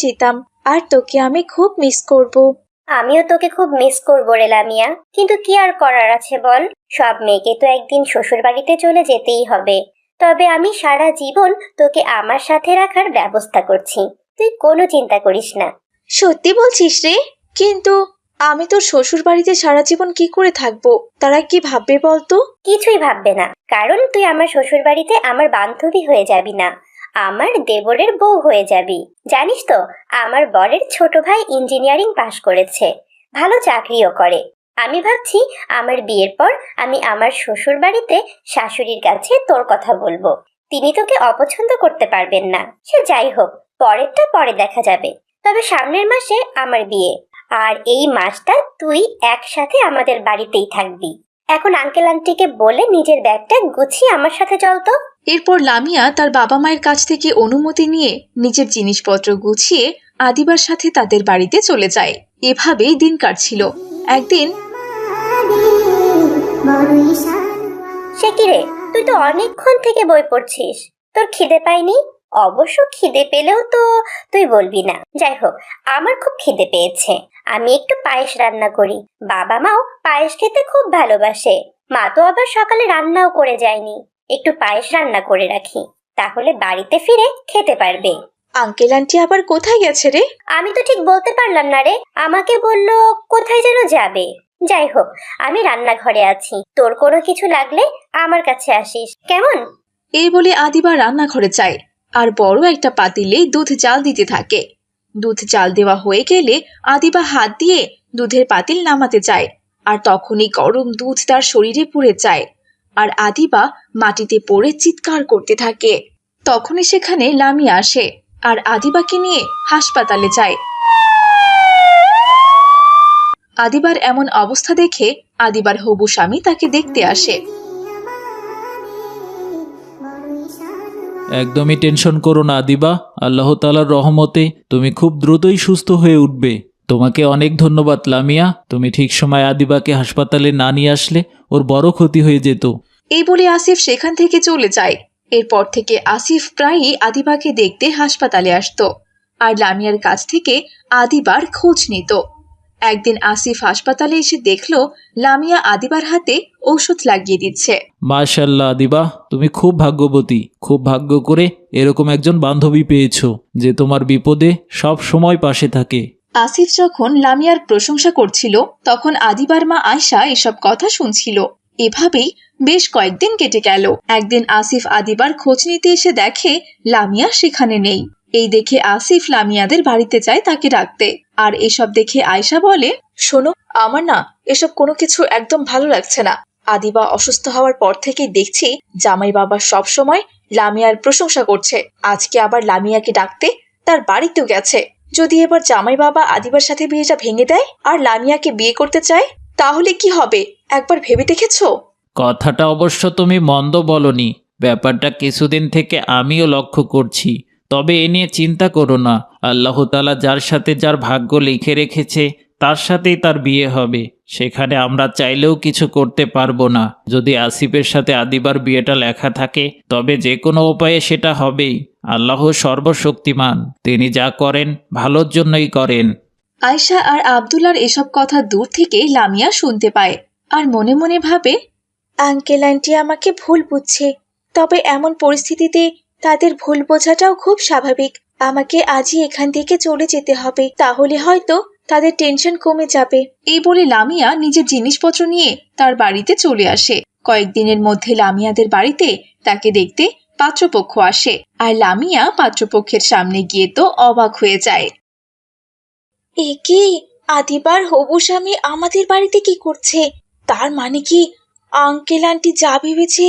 যেতাম, আর তোকে আমি খুব মিস করব। আমিও তোকে খুব মিস করবো রে লামিয়া, কিন্তু কি আর করার আছে বল। সব মেয়েকে তো একদিন শ্বশুর বাড়িতে চলে যেতেই হবে। তবে আমি সারা জীবন তোকে আমার সাথে রাখার ব্যবস্থা করছি, তুই কোনো চিন্তা করিস না। সত্যি বলছিস রে? কিন্তু আমি তোর শ্বশুর বাড়িতে সারা জীবন কি করে থাকবো? তারা কি ভাববে বলতো? কিছুই ভাববে না, কারণ তুই আমার শ্বশুর বাড়িতে আমার বান্ধবী হয়ে যাবি না, আমার দেবরের বউ হয়ে যাবি। জানিস তো, আমার বরের ছোট ভাই ইঞ্জিনিয়ারিং পাশ করেছে, ভালো চাকরিও করে। আমি ভাবছি আমার বিয়ের পর আমি আমার শ্বশুর বাড়িতে শাশুড়ির কাছে তোর কথা বলবো। তিনি তোকে অপছন্দ করতে পারবেন না। সে যাই হোক, পরেরটা পরে দেখা যাবে। তবে সামনের মাসে আমার বিয়ে, আর এই মাসটা তুই একসাথে আমাদের বাড়িতেই থাকবি। এখন আঙ্কেল আন্টিকে বলে নিজের ব্যাগটা গুছিয়ে আমার সাথে চল তো। এরপর লামিয়া তার বাবা মায়ের কাছ থেকে অনুমতি নিয়ে নিজের জিনিসপত্র গুছিয়ে আদিবার সাথে তাদের বাড়িতে চলে যায়। এভাবেই দিন কাটছিল। একদিন সে কি রে, তুই তো অনেকক্ষণ থেকে বই পড়ছিস, তোর খিদে পায়নি? অবশ্য খিদে পেলেও তো তুই বলবি না। যাই হোক, আমার খুব খিদে পেয়েছে, আমি একটু পায়েস রান্না করি। বাবা মাও পায়েস খেতে খুব ভালোবাসে। মা তো আবার সকালে রান্নাও করে যায়নি, একটু পায়েস রান্না করে রাখি, তাহলে বাড়িতে ফিরে খেতে পারবে। আঙ্কেল আন্টি আবার কোথায় গেছে রে? আমি তো ঠিক বলতে পারলাম না রে, আমাকে বললো কোথায় যেন যাবে। যাই হোক, আমি রান্নাঘরে আছি, তোর কোনো কিছু লাগলে আমার কাছে আসিস, কেমন? এই বলে আদিবা রান্নাঘরে যায় আর বড় একটা পাতিলে দুধ জাল দিতে থাকে। দুধ জাল দেওয়া হয়ে গেলে আদিবা হাত দিয়ে দুধের পাতিল নামাতে যায়, আর তখনই গরম দুধ তার শরীরে পুড়ে যায় আর আদিবা মাটিতে পড়ে চিৎকার করতে থাকে। তখনই সেখানে লামিয়া আসে আর আদিবাকে নিয়ে হাসপাতালে যায়। আদিবার এমন অবস্থা দেখে আদিবার হবু স্বামী তাকে দেখতে আসে। একদমই টেনশন করো না আদিবা, আল্লাহ তাআলার রহমতে তুমি খুব দ্রুতই সুস্থ হয়ে উঠবে। তোমাকে অনেক ধন্যবাদ লামিয়া, তুমি ঠিক সময় আদিবাকে হাসপাতালে না নিয়ে আসলে ওর বড় ক্ষতি হয়ে যেত। এই বলে আসিফ সেখান থেকে চলে যায়। এরপর থেকে আসিফ প্রায়ই আদিবাকে দেখতে হাসপাতালে আসতো আর লামিয়ার কাছ থেকে আদিবার খোঁজ নিত। একদিন আসিফ হাসপাতালে এসে দেখলো লামিয়া আদিবার হাতে ঔষধ লাগিয়ে দিচ্ছে। মাশাআল্লাহ আদিবা, তুমি খুব ভাগ্যবতী, খুব ভাগ্য করে এরকম একজন বান্ধবী পেয়েছো যে তোমার বিপদে সব সময় পাশে থাকে। আসিফ যখন লামিয়ার প্রশংসা করছিল তখন আদিবার মা আয়শা এসব কথা শুনছিল। এভাবেই বেশ কয়েকদিন কেটে গেল। একদিন আসিফ আদিবার খোঁজ নিতে এসে দেখে লামিয়া সেখানে নেই। এই দেখে আসিফ লামিয়াদের বাড়িতে যায় তাকে ডাকতে। আর এসব দেখে আয়শা বলে, শোনো, আমার না এসব কোনো কিছু একদম ভালো লাগছে না। আদিবা অসুস্থ হওয়ার পর থেকে দেখছি জামাই বাবা সব সময় লামিয়ার প্রশংসা করছে, আজকে আবার লামিয়াকে ডাকতে তার বাড়িতেও গেছে। যদি এবার জামাই বাবা আদিবার সাথে বিয়েটা ভেঙে দেয় আর লামিয়াকে বিয়ে করতে চায়, তাহলে কি হবে একবার ভেবে দেখেছো? কথাটা অবশ্য তুমি মন্দ বলনি, ব্যাপারটা কিছুদিন থেকে আমিও লক্ষ্য করছি। তবে এ নিয়ে চিন্তা করো না, আল্লাহ তাআলা যার সাথে যার ভাগ্য লিখে রেখেছে তার সাথেই তার বিয়ে হবে, সেখানে আমরা চাইলেও কিছু করতে পারবো না। যদি আসিফের সাথে আদিবার বিয়েটা লেখা থাকে তবে যে কোনো উপায়ে সেটা হবেই। আল্লাহ সর্বশক্তিমান, তিনি যা করেন ভালোর জন্যই করেন। আয়শা আর আব্দুল্লার এসব কথা দূর থেকে লামিয়া শুনতে পায় আর মনে মনে ভাবে, আঙ্কেল আন্টি আমাকে ভুল বুঝছে। তবে এমন পরিস্থিতিতে তাদের ভুল বোঝাটাও খুব স্বাভাবিক। আমাকে আজই এখান থেকে চলে যেতে হবে, তাহলে হয়তো তাদের টেনশন কমে যাবে। এই বলে লামিয়া নিজের জিনিসপত্র নিয়ে তার বাড়িতে চলে আসে। কয়েকদিনের মধ্যে লামিয়াদের বাড়িতে তাকে দেখতে পাত্রপক্ষ আসে আর লামিয়া পাত্রপক্ষের সামনে গিয়ে তো অবাক হয়ে যায়। এ কি, আদিবার হবু স্বামী আমাদের বাড়িতে কি করছে? তার মানে কি আঙ্কেল আন্টি যা ভেবেছে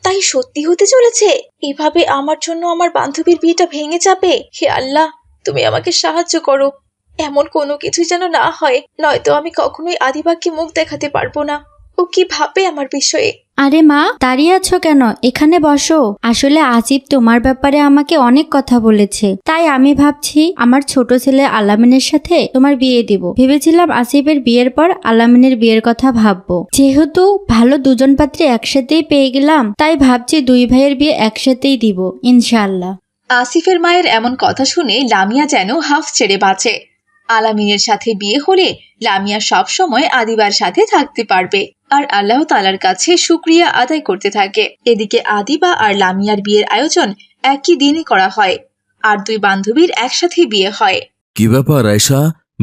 তাই সত্যি হতে চলেছে? এভাবে আমার জন্য আমার বান্ধবীর বিয়েটা ভেঙে যাবে? হে আল্লাহ, তুমি আমাকে সাহায্য করো, এমন কোনো কিছু যেন না হয়, নয়তো আমি কখনোই আদিবাকে মুখ দেখাতে পারবো না। ও কি ভাববে আমার বিষয়ে? আরে মা, দাঁড়িয়ে আছো কেন? এখানে বসো। আসলে আসিফ তোমার ব্যাপারে আমাকে অনেক কথা বলেছে, তাই আমি ভাবছি আমার ছোট ছেলে আলামিনের সাথে তোমার বিয়ে দিব। ভেবেছিলাম আসিফের বিয়ের পর আলামিনের বিয়ের কথা ভাববো। যেহেতু ভালো দুজন পাত্রী একসাথেই পেয়ে গেলাম, তাই ভাবছি দুই ভাইয়ের বিয়ে একসাথেই দিব ইনশাআল্লাহ। আসিফের মায়ের এমন কথা শুনে লামিয়া যেন হাফ ছেড়ে বাঁচে। আলামিনের সাথে বিয়ে হলে লামিয়া সব সময় আদিবার সাথে থাকতে পারবে আর আল্লাহ তাআলার কাছে শুকরিয়া আদায় করতে থাকে। এদিকে আদিবা আর লামিয়ার বিয়ের আয়োজন একই দিনে করা হয় আর দুই বান্ধবীর একসাথে বিয়ে হয়। কি ব্যাপার আয়শা,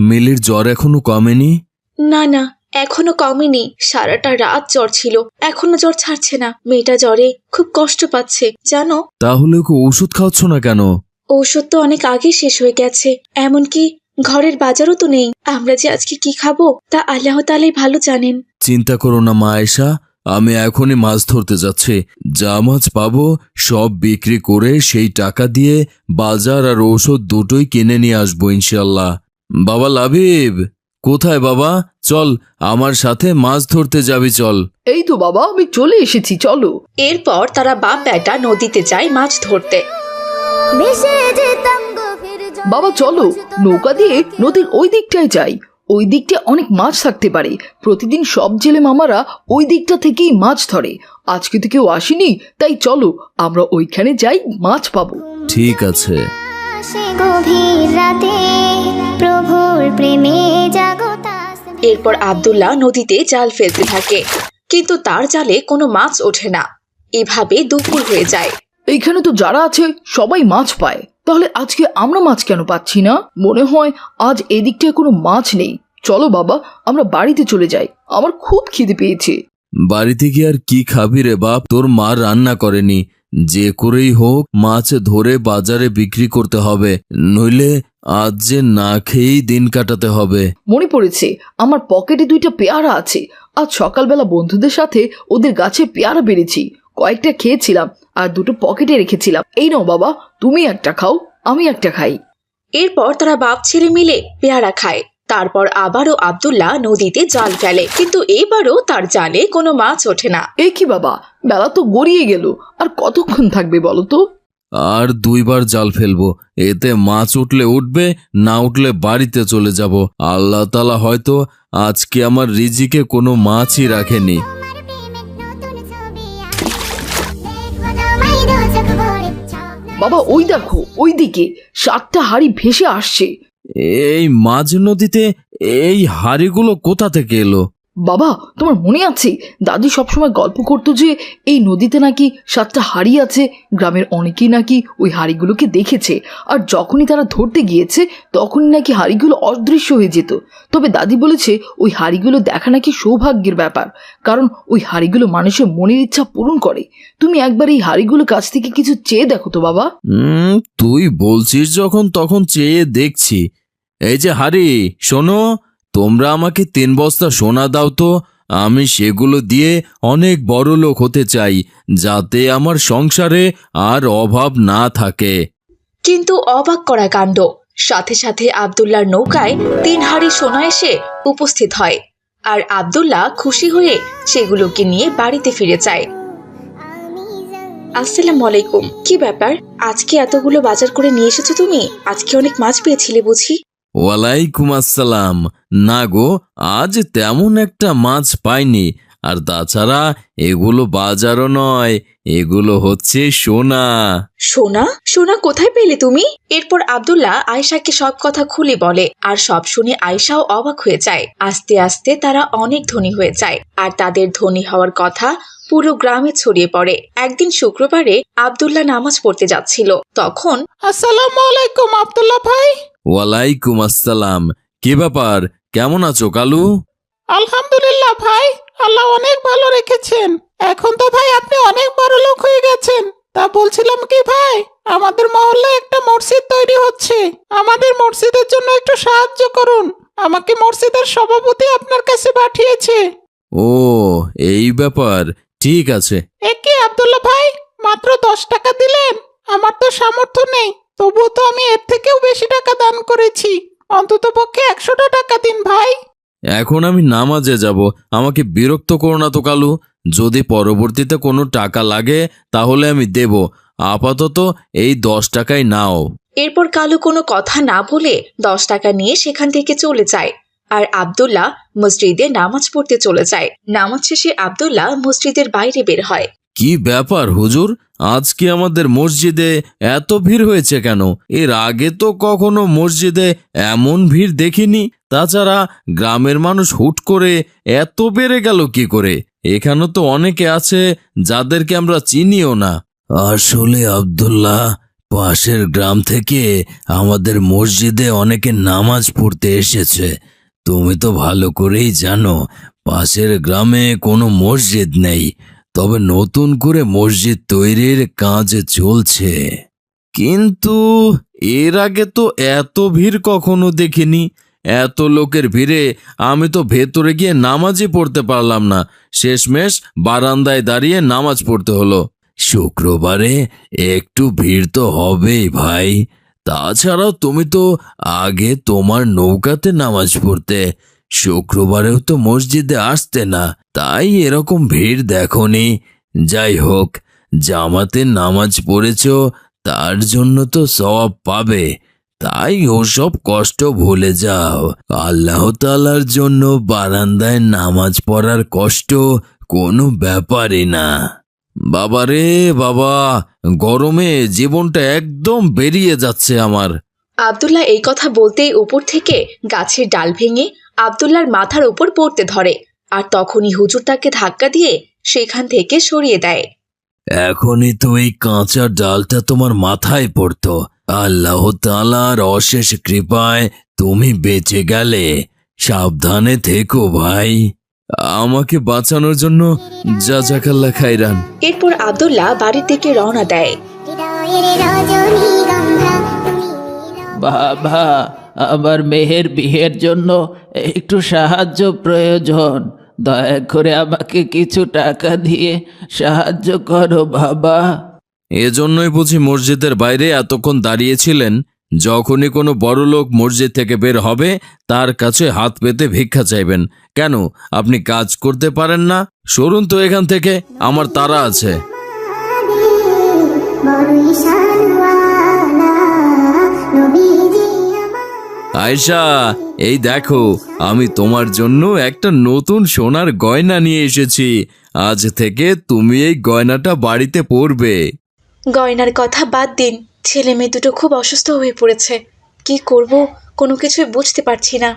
মিলির জ্বর এখনো কমেনি? না না, এখনো কমেনি। সারাটা রাত জ্বর ছিল, এখনো জ্বর ছাড়ছে না। মেয়েটা জ্বরে খুব কষ্ট পাচ্ছে জানো। তাহলে ওকে ওষুধ খাওয়াচ্ছ না কেন? ঔষধ তো অনেক আগে শেষ হয়ে গেছে, এমনকি ঘরের বাজারও তো নেই। আমরা যে আজকে কি খাবো তা আল্লাহ তাআলাই ভালো জানেন। চিন্তা করো না মা আয়শা, আমি এখনই মাছ ধরতে যাচ্ছি। যা মাছ পাবো সব বিক্রি করে সেই টাকা দিয়ে বাজার আর ঔষধ দুটোই কিনে নিয়ে আসবো ইনশাল্লাহ। বাবা লাবিব, কোথায় বাবা? চল আমার সাথে মাছ ধরতে যাবি, চল। এই তো বাবা, আমি চলে এসেছি, চলো। এরপর তারা বাপ বেটা নদীতে যায় মাছ ধরতে। বাবা চলো, নৌকা দিয়ে নদীর ওই দিকটায় যাই। ওই দিকটা অনেক মাছ থাকতে পারে। প্রতিদিন সব জেলে মামারা ওই দিকটা থেকেই মাছ ধরে। আজকে তো কেউ আসেনি, তাই চলো আমরা ওইখানে যাই, মাছ পাবো। ঠিক আছে। এরপর আব্দুল্লাহ নদীতে জাল ফেলতে থাকে, কিন্তু তার জালে কোনো মাছ ওঠে না। এভাবে দুপুর হয়ে যায়। এইখানে তো যারা আছে সবাই মাছ পায়, তাহলে আজকে আমরা মাছ কেন পাচ্ছি না? মনে হয় আজ এদিকটায় কোনো মাছ নেই। চলো বাবা, আমরা বাড়িতে চলে যাই, আমার খুব খিদে পেয়েছে। বাড়িতে গিয়ে আর কি খাবি রে বাপ? তোর মা রান্না করেনি। যে করেই হোক মাছ ধরে বাজারে বিক্রি করতে হবে, নইলে আজ যে না খেয়েই দিন কাটাতে হবে। মনে পড়েছে, আমার পকেটে 2টা পেয়ারা আছে। আজ সকালবেলা বন্ধুদের সাথে ওদের গাছে পেয়ারা বেড়েছি, কয়েকটা খেয়েছিলাম আর 2টো পকেটে রেখেছিলাম। এই নাও বাবা, তুমি একটা খাও, আমি একটা খাই। এরপর তারা বাপ ছেলে মিলে পেয়ারা খায়। তারপর আবারও আব্দুল্লাহ নদীতে জাল ফেলে, কিন্তু এইবারও তার জালে কোনো মাছ ওঠে না। এ কি বাবা, বেলা তো গড়িয়ে গেল, আর কতক্ষণ থাকবে বলো তো? আর 2বার জাল ফেলবো, এতে মাছ উঠলে উঠবে, না উঠলে বাড়িতে চলে যাব। আল্লাহ তাআলা হয়তো আজকে আমার রিজিকে কোনো মাছই রাখেনি। বাবা ওই দেখো, ওই দিকে 7টা হাঁড়ি ভেসে আসছে। এই মাঝ নদীতে এই হাঁড়িগুলো কোথা থেকে এলো? বাবা তোমার মনে আছে, দাদি সবসময় গল্প করতো যে এই নদীতে নাকি 7টা হাঁড়ি আছে। গ্রামের অনেকেই নাকি ওই হাঁড়িগুলোকে দেখেছে, আর যখনই তারা ধরতে গিয়েছে তখনই নাকি হাঁড়িগুলো অদৃশ্য হয়ে যেত। তবে দাদি বলেছে ওই হাঁড়িগুলো দেখা নাকি সৌভাগ্যের ব্যাপার, কারণ ওই হাঁড়িগুলো মানুষের মনের ইচ্ছা পূরণ করে। তুমি একবার এই হাঁড়িগুলোর কাছ থেকে কিছু চেয়ে দেখো তো বাবা। তুই বলছিস যখন, তখন চেয়ে দেখছি। এই যে হাঁড়ি, শোনো, তোমরা আমাকে 3 বস্তা সোনা দাও তো, আমি সেগুলো দিয়ে অনেক বড় লোক হতে চাই, যাতে আমার সংসারে আর অভাব না থাকে। কিন্তু অবাক করা কাণ্ড, সাথে সাথে আব্দুল্লাহর নৌকায় 3 হাঁড়ি সোনা এসে উপস্থিত হয় আর আব্দুল্লাহ খুশি হয়ে সেগুলোকে নিয়ে বাড়িতে ফিরে যায়। আসসালামু আলাইকুম, কি ব্যাপার? আজকে এতগুলো বাজার করে নিয়ে এসেছো তুমি? আজকে অনেক মাছ পেয়েছিলে বুঝি? ওয়ালাইকুম আসসালাম। না গো, আজ তেমন একটা মাছ পাইনি, আর তাছাড়া এগুলো বাজারও নয়, এগুলো হচ্ছে সোনা। সোনা? সোনা কোথায় পেলে তুমি? এরপর আব্দুল্লাহ আয়েশাকে সব কথা খুলে বলে, আর সব শুনে আয়েশাও অবাক হয়ে যায়। আস্তে আস্তে তারা অনেক ধনী হয়ে যায়, আর তাদের ধনী হওয়ার কথা পুরো গ্রামে ছড়িয়ে পড়ে। একদিন শুক্রবারে আব্দুল্লাহ নামাজ পড়তে যাচ্ছিল, তখন আসসালামু আলাইকুম আব্দুল্লাহ ভাই। ওয়ালাইকুম আসসালাম। কি ব্যাপার, কেমন আছো কালু? আলহামদুলিল্লাহ ভাই, আল্লাহ অনেক ভালো রেখেছেন। এখন তো ভাই আপনি অনেক বড় লোক হয়ে গেছেন। তা বলছিলাম কি ভাই, আমাদের মহল্লায় একটা মসজিদ তৈরি হচ্ছে, আমাদের মসজিদের জন্য একটু সাহায্য করুন। আমাকে মসজিদের সভাপতি আপনার কাছে পাঠিয়েছে। ও, এই ব্যাপার, ঠিক আছে। এ কি আব্দুল্লাহ ভাই, মাত্র 10 টাকা দিলেন? আমার তো সামর্থ্য নেই, তবুও তো আমি এর থেকেও বেশি টাকা দান করেছি। অন্তত পক্ষে 100টা টাকা দিন ভাই। এখন আমি নামাজে যাব, আমাকে বিরক্ত করো না তো কালু। যদি পরবর্তীতে কোনো টাকা লাগে তাহলে আমি দেব, আপাতত এই 10 টাকাই নাও। এরপর কালু কোনো কথা না বলে 10 টাকা নিয়ে সেখান থেকে চলে যায়, আর আব্দুল্লাহ মসজিদে নামাজ পড়তে চলে যায়। নামাজ শেষে আব্দুল্লাহ মসজিদের বাইরে বের হয়। কি ব্যাপার হুজুর, আজকে আমাদের মসজিদে এত ভিড় হয়েছে কেন? এর আগে তো কখনো মসজিদে এমন ভিড় দেখিনি। তাছাড়া গ্রামের মানুষ হুট করে এত বেড়ে গেল কি করে? এখানে তো অনেকে আছে যাদেরকে আমরা চিনিও না। আসলে আব্দুল্লাহ, পাশের গ্রাম থেকে আমাদের মসজিদে অনেকে নামাজ পড়তে এসেছে। তুমি তো ভালো করেই জানো পাশের গ্রামে কোনো মসজিদ নেই, তবে নতুন করে মসজিদ তৈরির কাজ চলছে। কিন্তু এর আগে তো এত ভিড় কখনো দেখিনি। এত লোকের ভিড়ে আমি তো ভেতরে গিয়ে নামাজই পড়তে পারলাম না। শেষমেশ বারান্দায় দাঁড়িয়ে নামাজ পড়তে হলো। শুক্রবারে একটু ভিড় তো হবেই ভাই। তাছাড়াও তুমি তো আগে তোমার নৌকাতে নামাজ পড়তে, শুক্রবারেও তো মসজিদে আসতে না, তাই এরকম ভিড় দেখোনি। যাই হোক, জামাতে নামাজ পড়েছ তার জন্য তো সওয়াব পাবে, তাই ওসব কষ্ট ভুলে যাও। আল্লাহ তাআলার জন্য বারান্দায় নামাজ পড়ার কষ্ট কোনো ব্যাপারই না। বাবারে বাবা, গরমে জীবনটা একদম বেরিয়ে যাচ্ছে আমার। আব্দুল্লাহ এই কথা বলতেই উপর থেকে গাছের ডাল ভেঙে আব্দুল্লাহর মাথার উপর পড়তে ধরে, আর তখনই হুজুর তাকে ধাক্কা দিয়ে সেখান থেকে সরিয়ে দেয়। এখনই তো এই কাঁচা ডালটা তোমার মাথায় পড়তো। আল্লাহ তাআলার অশেষ কৃপায় তুমি বেঁচে গেলে। সাবধানে থেকো ভাই। আমাকে বাঁচানোর জন্য জাযাকাল্লাহ খাইরান। এরপর আব্দুল্লাহ বাড়ির দিকে রওনা দেয়। বাবা, আমার মেয়ের বিয়ের জন্য একটু সাহায্য প্রয়োজন। দয়া করে আমাকে কিছু টাকা দিয়ে সাহায্য করো বাবা। এজন্যই বুঝি মসজিদের বাইরে এতক্ষণ দাঁড়িয়েছিলেন? যখনই কোনো বড়লোক মসজিদ থেকে বের হবে তার কাছে হাত পেতে ভিক্ষা চাইবেন কেন? আপনি কাজ করতে পারেন না? সরুন তো এখান থেকে, আমার তাড়া আছে। আয়েশা, এই দেখো, আমি তোমার জন্য একটা নতুন সোনার গয়না নিয়ে এসেছি। আজ থেকে তুমি এই গয়নাটা বাড়িতে পরবে। গয়নার কথা বাদ দিন, ছেলে মেয়ে দুটো খুব অসুস্থ হয়ে পড়েছে। কি করব কোনো কিছুই বুঝতে পারছি না।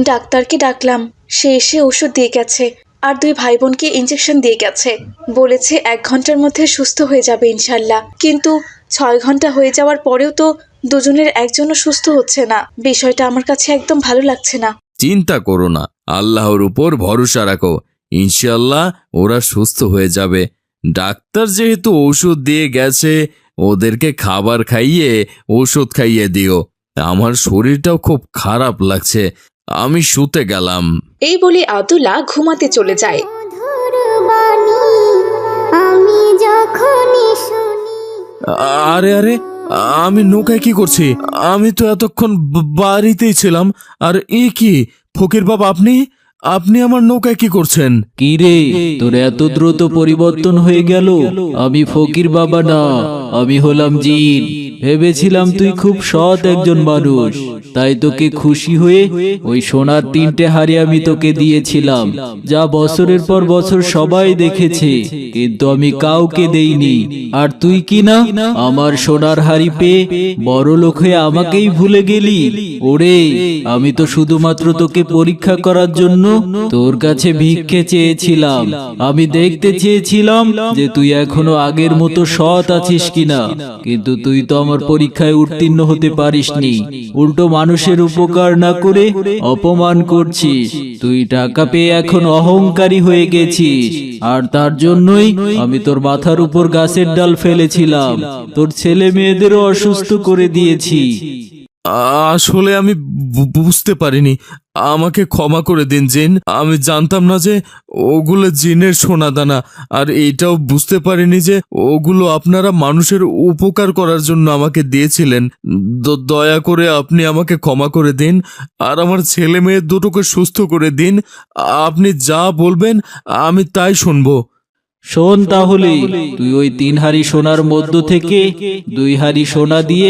ডাক্তারকে ডাকলাম, সে এসে ওষুধ দিয়ে গেছে, আর 2 ভাই বোনকে ইঞ্জেকশন দিয়ে গেছে। বলেছে 1 ঘন্টার মধ্যে সুস্থ হয়ে যাবে ইনশাল্লাহ। কিন্তু 6 ঘন্টা হয়ে যাওয়ার পরেও তো দুজনের একজনও সুস্থ হচ্ছে না। বিষয়টা আমার কাছে একদম ভালো লাগছে না। চিন্তা করো না, আল্লাহর উপর ভরসা রাখো। ইনশাল্লাহ ওরা সুস্থ হয়ে যাবে। ডাক্তার যেহেতু ওষুধ দিয়ে গেছে, ওদেরকে খাবার খাইয়ে ওষুধ খাইয়ে দিও। আমার শরীরটাও খুব খারাপ লাগছে, আমি শুতে গেলাম। এই বলে আব্দুল্লাহ ঘুমাতে চলে যায়। আরে আরে, আমি নৌকায় কি করছি? আমি তো এতক্ষণ বাড়িতেই ছিলাম। আর এ কি ফকির বাবা, আপনি আপনি আমার নৌকায় কি করছেন? কি রে, তোর এত দ্রুত পরিবর্তন হয়ে গেল? আমি ফকির বাবা না, আমি হলাম জিন। ভেবেছিলাম তুই খুব সৎ একজন মানুষ, তাই তোকে খুশি হয়ে ওই সোনার 3টে হাড়ি আমি তোকে দিয়েছিলাম, যা বছরের পর বছর সবাই দেখেছে, কিন্তু আমি কাউকে দেইনি। আর তুই কি না আমার সোনার হাড়ি পেয়ে বড় লোক হয়ে আমাকেই ভুলে গেলি? ওরে, আমি তো শুধুমাত্র তোকে পরীক্ষা করার জন্য তোর কাছে ভিক্ষে চেয়েছিলাম। আমি দেখতে চেয়েছিলাম যে তুই এখনো আগের মতো সৎ আছিস কিনা, কিন্তু তুই তো আমার পরীক্ষায় উত্তীর্ণ হতে পারিসনি। উল্টো মানুষের উপকার না করে অপমান করছিস। তুই টাকা পেয়ে এখন অহংকারী হয়ে গেছিস, আর তার জন্যই আমি তোর মাথার উপর গাছের ডাল ফেলেছিলাম। তোর ছেলে মেয়েদেরও অসুস্থ করে দিয়েছি। আসলে আমি বুঝতে পারিনি, আমাকে ক্ষমা করে দিন জিন। আমি জানতাম না যে ওগুলো জিনের সোনাদানা, আর এইটাও বুঝতে পারিনি যে ওগুলো আপনারা মানুষের উপকার করার জন্য আমাকে দিয়েছিলেন। দয়া করে আপনি আমাকে ক্ষমা করে দিন, আর আমার ছেলে মেয়ে দুটোকে সুস্থ করে দিন। আপনি যা বলবেন আমি তাই শুনবো। শোন তাহলে, তুই ওই 3 হাড়ি সোনার মধ্য থেকে 2 হাড়ি সোনা দিয়ে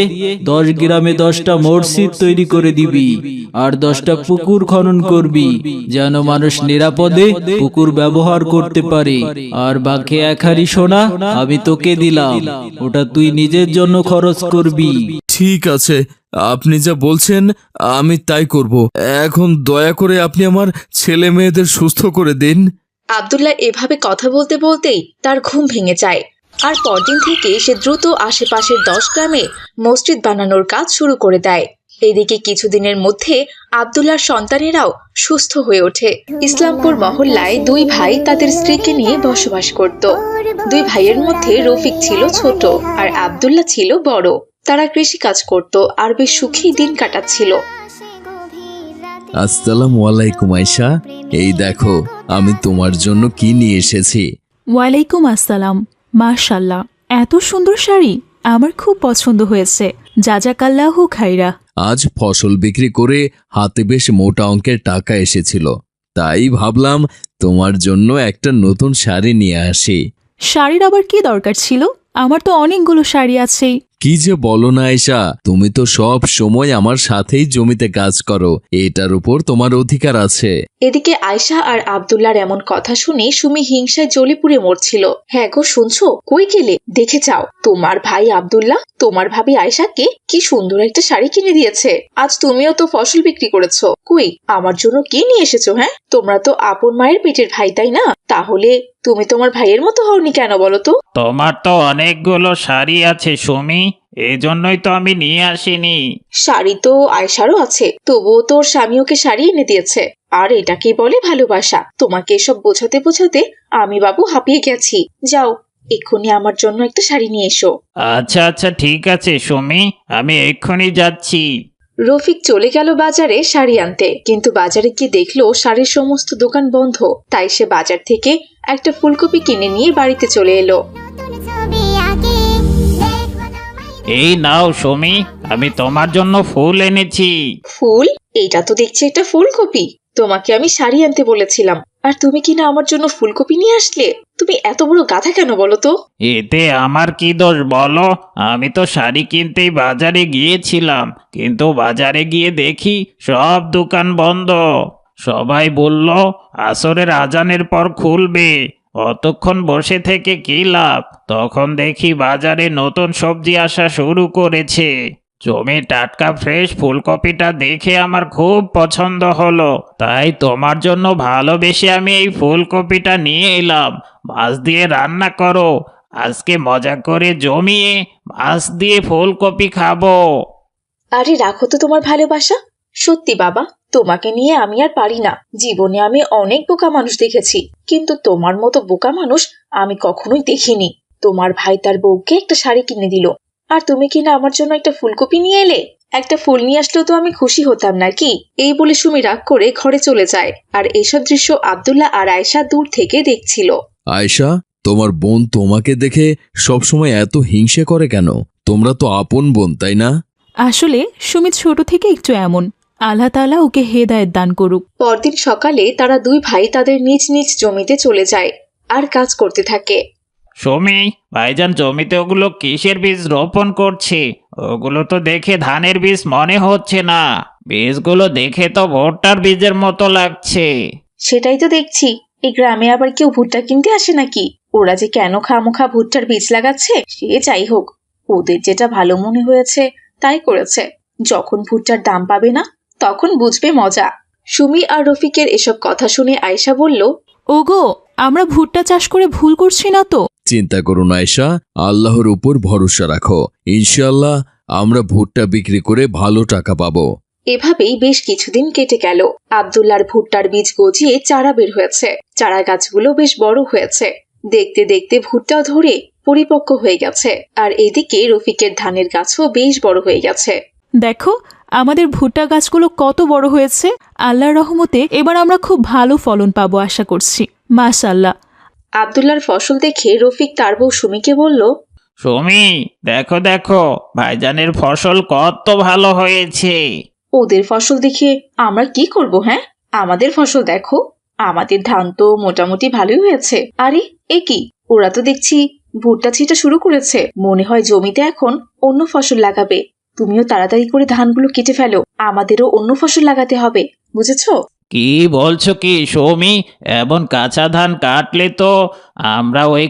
10 গ্রামে 10টা মসজিদ তৈরি করে দিবি, আর 10টা পুকুর খনন করবি, যেন মানুষ নিরাপদে পুকুর ব্যবহার করতে পারে। আর বাকি 1 হাড়ি সোনা আমি তোকে দিলাম, ওটা তুই নিজের জন্য খরচ করবি। ঠিক আছে, আপনি যা বলছেন আমি তাই করব। এখন দয়া করে আপনি আমার ছেলে মেয়েদের সুস্থ করে দিন। আব্দুল্লাহ এভাবে কথা বলতে বলতেই তার ঘুম ভেঙে যায়। আর পরদিন থেকে সে দ্রুত আশেপাশের 10 গ্রামে মসজিদ বানানোর কাজ শুরু করে দেয়। এদিকে কিছুদিনের মধ্যে আব্দুল্লাহর সন্তানেরাও সুস্থ হয়ে ওঠে। ইসলামপুর মহল্লায় 2 ভাই তাদের স্ত্রীকে নিয়ে বসবাস করত। 2 ভাইয়ের মধ্যে রফিক ছিল ছোট আর আব্দুল্লাহ ছিল বড়। তারা কৃষিকাজ করত আর বেশ সুখেই দিন কাটাচ্ছিল। আসসালামু আলাইকুম আয়েশা, এই দেখো আমি তোমার জন্য কি নিয়ে এসেছি। ওয়ালাইকুম আসসালাম। মাশাল্লাহ, এত সুন্দর শাড়ি, আমার খুব পছন্দ হয়েছে। জাজাকাল্লাহু খাইরা। আজ ফসল বিক্রি করে হাতে বেশ মোটা অঙ্কের টাকা এসেছিল, তাই ভাবলাম তোমার জন্য একটা নতুন শাড়ি নিয়ে আসি। শাড়ির আবার কি দরকার ছিল? আমার তো অনেকগুলো শাড়ি আছে। কি যে বলো না আয়েশা, তুমি তো সব সময় আমার সাথেই জমিতে কাজ করো, এটার উপর তোমার অধিকার আছে। এদিকে আয়শা আর আব্দুল্লাহর এমন কথা শুনে সুমি হিংসায় জ্বলে পুড়ে মরছিল। হ্যাঁ গো, শুনছো? কই গেলে? দেখে যাও, তোমার ভাই আব্দুল্লাহ তোমার ভাবি আয়শাকে কি সুন্দর একটা শাড়ি কিনে দিয়েছে। আজ তুমিও তো ফসল বিক্রি করেছো, কই আমার জন্য কি নিয়ে এসেছো? হ্যাঁ, তোমরা তো আপন মায়ের পেটের ভাই, তাই না? তাহলে তুমি তোমার ভাইয়ের মতো হওনি কেন বলো তো? তোমার তো অনেকগুলো শাড়ি আছে সুমি, এই জন্যই তো আমি নিয়ে আসিনি। শাড়ি তো আয়শারও আছে, তবুও তোর স্বামী ওকে শাড়ি এনে দিয়েছে। আর এটাকেই বলে ভালোবাসা। তোমাকে এসব বোঝাতে বোঝাতে আমি বাবু হাঁপিয়ে গেছি। যাও, এক্ষুনি আমার জন্য একটা শাড়ি নিয়ে এসো। আচ্ছা আচ্ছা, ঠিক আছে সুমি, আমি এক্ষুনি যাচ্ছি। রফিক চলে গেল বাজারে শাড়ি আনতে, কিন্তু বাজারে গিয়ে দেখলো শাড়ির সমস্ত দোকান বন্ধ। তাই সে বাজার থেকে একটা ফুলকপি কিনে নিয়ে বাড়িতে চলে এলো। এই নাও সুমি, আমি তোমার জন্য ফুল এনেছি। ফুল? এইটা তো দেখছি একটা ফুলকপি। তোমাকে আমি শাড়ি আনতে বলেছিলাম, আর তুমি কিনা আমার জন্য ফুলকপি নিয়ে আসলে। তুমি এত বড় গাধা কেন বলো তো? এতে আমার কি দোষ বলো? আমি তো শাড়ি কিনতেই বাজারে গিয়েছিলাম, কিন্তু বাজারে গিয়ে দেখি সব দোকান বন্ধ। সবাই বলল আসরের আজানের পর খুলবে, অতক্ষণ বসে থেকে কি লাভ? তখন দেখি বাজারে নতুন সবজি আসা শুরু করেছে। জমি টাটকা ফ্রেশ ফুলকপিটা দেখে আমার খুব পছন্দ হলো, তাই তোমার জন্য ভালোবেসে আমি এই ফুলকপিটা নিয়ে এলাম। মাছ দিয়ে রান্না করো, আজকে মজা করে জমিয়ে মাছ দিয়ে ফুলকপি খাবো। আরে রাখো তো তোমার ভালোবাসা। সত্যি বাবা, তোমাকে নিয়ে আমি আর পারি না। জীবনে আমি অনেক বোকা মানুষ দেখেছি, কিন্তু তোমার মতো বোকা মানুষ আমি কখনোই দেখিনি। তোমার ভাই তার বউকে একটা শাড়ি কিনে দিল, আর তুমি কিনা আমার জন্য একটা ফুলকপি নিয়ে এলে। একটা ফুল নিয়ে আসলেও তো আমি খুশি হতাম নাকি? এই বলে সুমি রাগ করে ঘরে চলে যায়। আর এইসব দৃশ্য আব্দুল্লাহ আর আয়েশা দূর থেকে দেখছিল। আয়েশা, তোমার বোন তোমাকে দেখে সবসময় এত হিংসে করে কেন? তোমরা তো আপন বোন, তাই না? আসলে সুমিত ছোট থেকে একটু এমন। আল্লাহ তাআলা ওকে হেদায়েত দান করুক। পরদিন সকালে তারা 2 ভাই তাদের নিজ নিজ জমিতে চলে যায় আর কাজ করতে থাকে। সুমি, ভাইজান জমিতে ওগুলো কিসের বীজ রোপণ করছে? ওগুলো তো দেখে ধানের বীজ মনে হচ্ছে না, বীজগুলো দেখে তো ভুট্টার বীজের মতো লাগছে। সেটাই তো দেখছি, এই গ্রামে আবার কেউ ভুট্টা কিনতে আসে নাকি? ওরা যে কেন খামোখা ভুট্টার বীজ লাগাচ্ছে সে যাই হোক, ওদের যেটা ভালো মনে হয়েছে তাই করেছে। যখন ভুট্টার দাম পাবে না তখন বুঝবে মজা। সুমি আর রফিকের এসব কথা শুনে আয়েশা বলল, ওগো, আমরা ভুট্টা চাষ করে ভুল করছি না তো? চিন্তা করো না আয়েশা, আল্লাহর উপর ভরসা রাখো। ইনশাআল্লাহ আমরা ভুট্টা বিক্রি করে ভালো টাকা পাবো। এভাবেই বেশ কিছুদিন কেটে গেল। আব্দুল্লাহর ভুট্টার বীজ গজিয়ে চারা বের হয়েছে। চারা গাছগুলো বেশ বড় হয়েছে। দেখতে দেখতে ভুট্টা ধরে পরিপক্ক হয়ে গেছে। আর এদিকে রফিকের ধানের গাছও বেশ বড় হয়ে গেছে। দেখো, আমাদের ভুট্টা গাছগুলো কত বড় হয়েছে। আল্লাহর রহমতে এবার আমরা খুব ভালো ফলন পাবো আশা করছি। মাশাআল্লাহ। আব্দুল্লাহর ফসল দেখে রফিক তার বউ সুমিকে বলল, সুমি, দেখো দেখো, ভাইজানের ফসল কত ভালো হয়েছে। ওদের ফসল দেখে আমরা কি করব? হ্যাঁ, আমাদের ফসল দেখো, আমাদের ধান তো মোটামুটি ভালোই হয়েছে। আরে এ কি, ওরা তো দেখছি ভুট্টা ছিটা শুরু করেছে, মনে হয় জমিতে এখন অন্য ফসল লাগাবে। তুমিও তাড়াতাড়ি করে ধানগুলো কেটে ফেলো, আমাদেরও অন্য ফসল লাগাতে হবে, বুঝেছো? কি বলছো কি সৌমি? এমন কাঁচা ধান কাটলে তো আমরা ওই